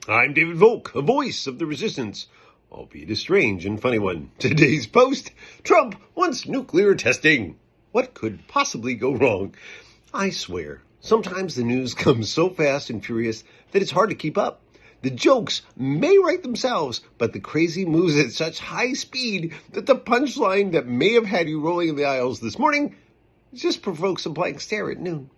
I'm David Volk, a voice of the resistance, albeit a strange and funny one. Today's post, Trump wants nuclear testing. What could possibly go wrong? I swear, sometimes the news comes so fast and furious that it's hard to keep up. The jokes may write themselves, but the crazy moves at such high speed that the punchline that may have had you rolling in the aisles this morning just provokes a blank stare at noon.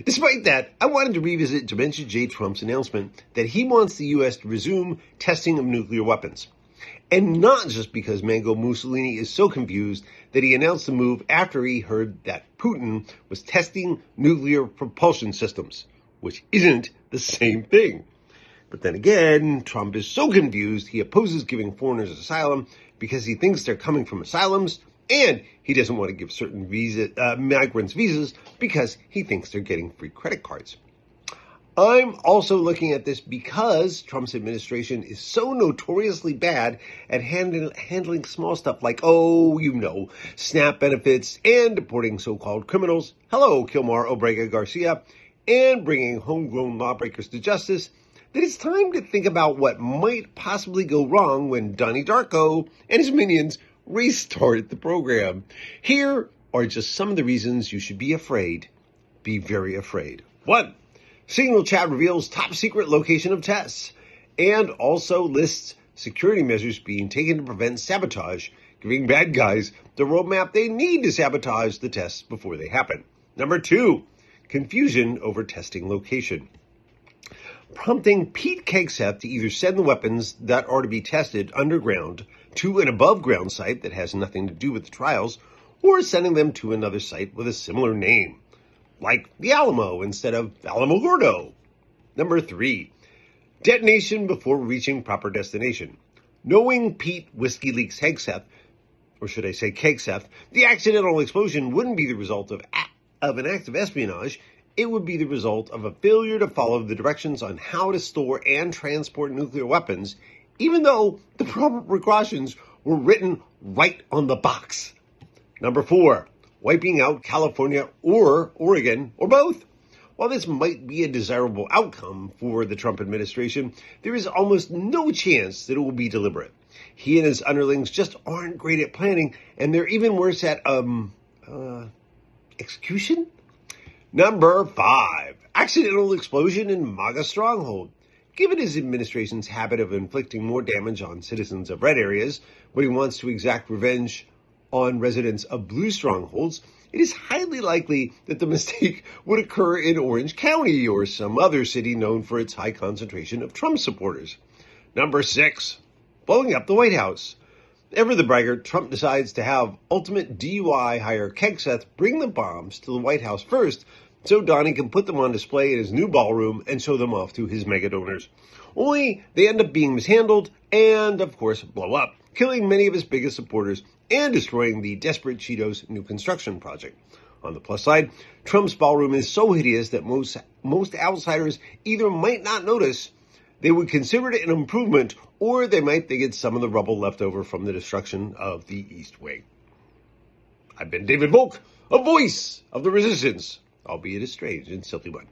Despite that, I wanted to revisit Dementia J. Trump's announcement that he wants the U.S. to resume testing of nuclear weapons. And not just because Mango Mussolini is so confused that he announced the move after he heard that Putin was testing nuclear propulsion systems, which isn't the same thing. But then again, Trump is so confused he opposes giving foreigners asylum because he thinks they're coming from asylums, and he doesn't want to give certain migrants visas because he thinks they're getting free credit cards. I'm also looking at this because Trump's administration is so notoriously bad at handling small stuff like, SNAP benefits and deporting so-called criminals. Hello, Kilmar Obrega Garcia, and bringing homegrown lawbreakers to justice, that it's time to think about what might possibly go wrong when Donnie Darko and his minions restart the program. Here are just some of the reasons you should be afraid. Be very afraid. 1. Signal chat reveals top secret location of tests and also lists security measures being taken to prevent sabotage, giving bad guys the roadmap they need to sabotage the tests before they happen. Number 2, confusion over testing location, prompting Pete Hegseth to either send the weapons that are to be tested underground to an above-ground site that has nothing to do with the trials, or sending them to another site with a similar name, like the Alamo instead of Alamogordo. Number 3, detonation before reaching proper destination. Knowing Pete Whiskey Leaks Hegseth, or should I say Kegseth, the accidental explosion wouldn't be the result of an act of espionage. It would be the result of a failure to follow the directions on how to store and transport nuclear weapons, even though the proper precautions were written right on the box. Number 4, wiping out California or Oregon, or both. While this might be a desirable outcome for the Trump administration, there is almost no chance that it will be deliberate. He and his underlings just aren't great at planning, and they're even worse at, execution? Number 5, accidental explosion in MAGA stronghold. Given his administration's habit of inflicting more damage on citizens of red areas when he wants to exact revenge on residents of blue strongholds, it is highly likely that the mistake would occur in Orange County or some other city known for its high concentration of Trump supporters. Number 6, blowing up the White House. Ever the braggart, Trump decides to have ultimate DUI hire Hegseth bring the bombs to the White House first, so Donnie can put them on display in his new ballroom and show them off to his mega donors. Only they end up being mishandled and, of course, blow up, killing many of his biggest supporters and destroying the Desperate Cheetos new construction project. On the plus side, Trump's ballroom is so hideous that most outsiders either might not notice, they would consider it an improvement, or they might think it's some of the rubble left over from the destruction of the East Wing. I've been David Volk, a voice of the resistance, albeit a strange and silly one.